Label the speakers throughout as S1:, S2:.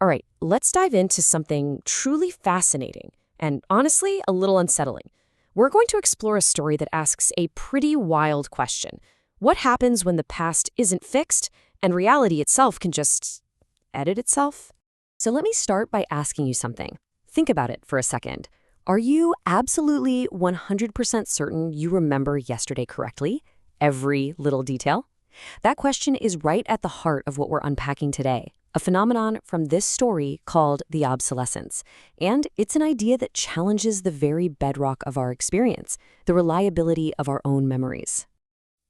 S1: All right, let's dive into something truly fascinating and honestly a little unsettling. We're going to explore a story that asks a pretty wild question. What happens when the past isn't fixed and reality itself can just edit itself? So let me start by asking you something. Think about it for a second. Are you absolutely 100% certain you remember yesterday correctly? Every little detail? That question is right at the heart of what we're unpacking today, a phenomenon from this story called the obsolescence. And it's an idea that challenges the very bedrock of our experience, the reliability of our own memories.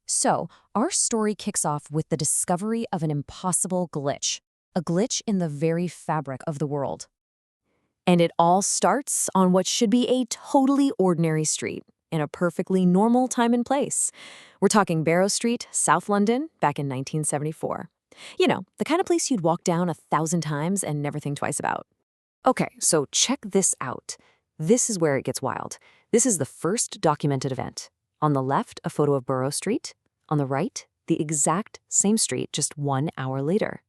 S1: So, our story kicks off with the discovery of an impossible glitch, a glitch in the very fabric of the world. And it all starts on what should be a totally ordinary street in a perfectly normal time and place. We're talking Barrow Street, South London, back in 1974. You know, the kind of place you'd walk down 1,000 times and never think twice about. Okay, so check this out. This is where it gets wild. This is the first documented event. On the left, a photo of Barrow Street. On the right, the exact same street just 1 hour later.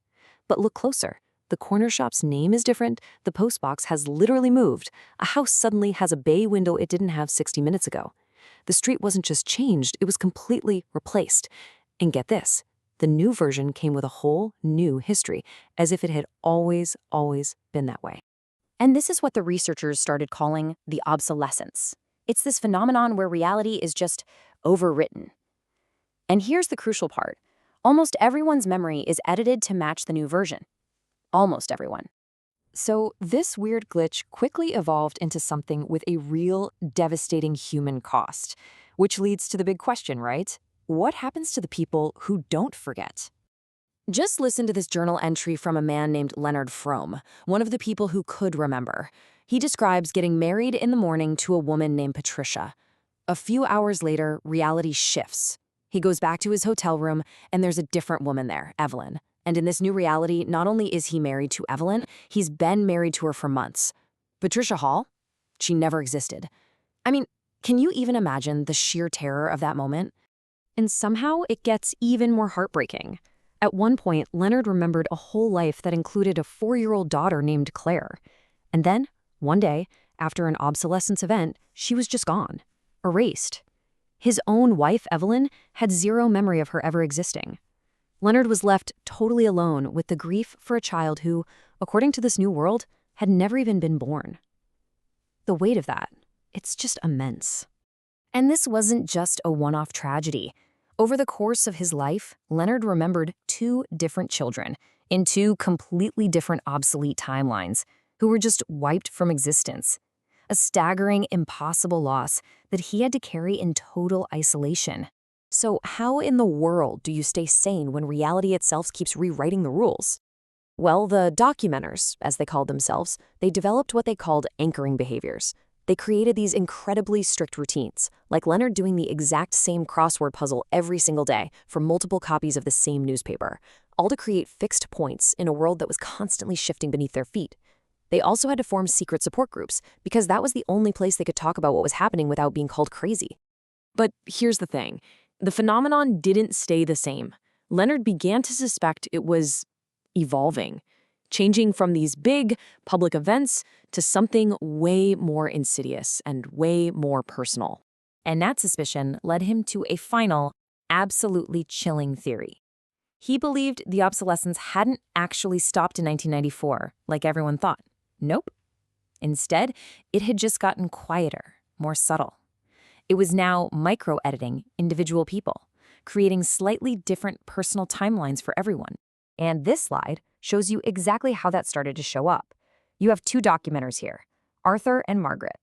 S1: But look closer. The corner shop's name is different. The postbox has literally moved. A house suddenly has a bay window it didn't have 60 minutes ago. The street wasn't just changed, it was completely replaced. And get this, the new version came with a whole new history, as if it had always been that way. And this is what the researchers started calling the obsolescence. It's this phenomenon where reality is just overwritten. And here's the crucial part. Almost everyone's memory is edited to match the new version. Almost everyone. So this weird glitch quickly evolved into something with a real devastating human cost, which leads to the big question, right? What happens to the people who don't forget? Just listen to this journal entry from a man named Leonard Frome, one of the people who could remember. He describes getting married in the morning to a woman named Patricia. A few hours later, reality shifts. He goes back to his hotel room, and there's a different woman there, Evelyn. And in this new reality, not only is he married to Evelyn, he's been married to her for months. Patricia Hall? She never existed. I mean, can you even imagine the sheer terror of that moment? And somehow it gets even more heartbreaking. At one point, Leonard remembered a whole life that included a 4-year-old daughter named Claire. And then, one day, after an obsolescence event, she was just gone, erased. His own wife, Evelyn, had zero memory of her ever existing. Leonard was left totally alone with the grief for a child who, according to this new world, had never even been born. The weight of that, it's just immense. And this wasn't just a one-off tragedy. Over the course of his life, Leonard remembered 2 different children in 2 completely different obsolete timelines who were just wiped from existence. A staggering, impossible loss that he had to carry in total isolation. So how in the world do you stay sane when reality itself keeps rewriting the rules? Well, the documenters, as they called themselves, they developed what they called anchoring behaviors. They created these incredibly strict routines, like Leonard doing the exact same crossword puzzle every single day for multiple copies of the same newspaper, all to create fixed points in a world that was constantly shifting beneath their feet. They also had to form secret support groups, because that was the only place they could talk about what was happening without being called crazy. But here's the thing. The phenomenon didn't stay the same. Leonard began to suspect it was evolving, changing from these big public events to something way more insidious and way more personal. And that suspicion led him to a final, absolutely chilling theory. He believed the obsolescence hadn't actually stopped in 1994, like everyone thought. Nope. Instead, it had just gotten quieter, more subtle. It was now micro-editing individual people, creating slightly different personal timelines for everyone. And this slide shows you exactly how that started to show up. You have 2 documenters here, Arthur and Margaret.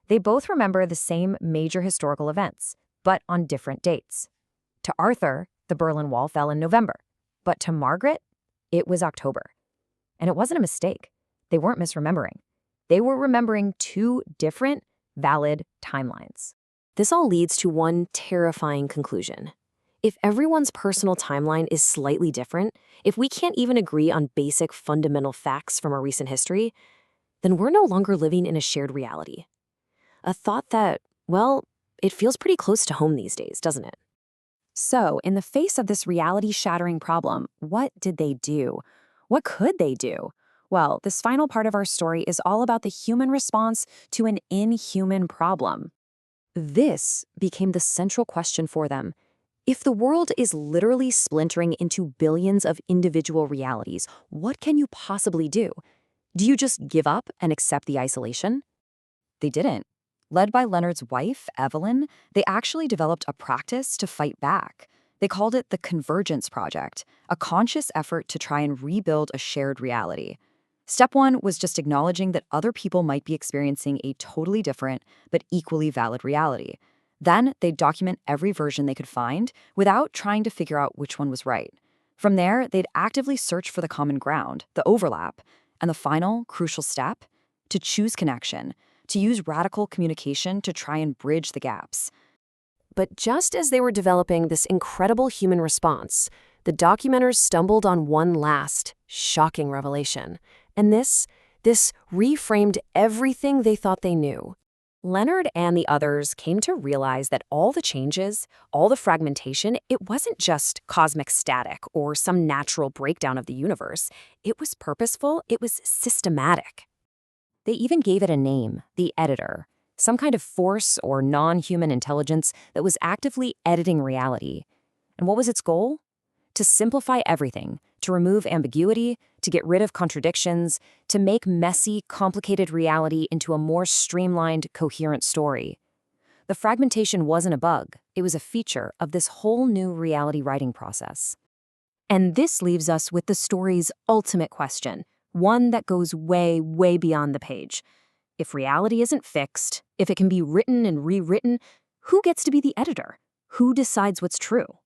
S1: They both remember the same major historical events, but on different dates. To Arthur, the Berlin Wall fell in November, but to Margaret, it was October. And it wasn't a mistake. They weren't misremembering. They were remembering 2 different, valid timelines. This all leads to one terrifying conclusion. If everyone's personal timeline is slightly different, if we can't even agree on basic fundamental facts from our recent history, then we're no longer living in a shared reality. A thought that, well, it feels pretty close to home these days, doesn't it? So, in the face of this reality-shattering problem, what did they do? What could they do?
S2: Well, this final part of our story is all about the human response to an inhuman problem.
S1: This became the central question for them. If the world is literally splintering into billions of individual realities, what can you possibly do? Do you just give up and accept the isolation?
S2: They didn't. Led by Leonard's wife, Evelyn, they actually developed a practice to fight back. They called it the Convergence Project, a conscious effort to try and rebuild a shared reality. Step one was just acknowledging that other people might be experiencing a totally different but equally valid reality. Then they'd document every version they could find without trying to figure out which one was right. From there, they'd actively search for the common ground, the overlap, and the final, crucial step, to choose connection, to use radical communication to try and bridge the gaps.
S1: But just as they were developing this incredible human response, the documenters stumbled on one last, shocking revelation. And this reframed everything they thought they knew. Leonard and the others came to realize that all the changes, all the fragmentation, it wasn't just cosmic static or some natural breakdown of the universe. It was purposeful, it was systematic. They even gave it a name, the editor, some kind of force or non-human intelligence that was actively editing reality. And what was its goal? To simplify everything, to remove ambiguity, to get rid of contradictions, to make messy, complicated reality into a more streamlined, coherent story. The fragmentation wasn't a bug, it was a feature of this whole new reality writing process. And this leaves us with the story's ultimate question, one that goes way, way beyond the page. If reality isn't fixed, if it can be written and rewritten, who gets to be the editor? Who decides what's true?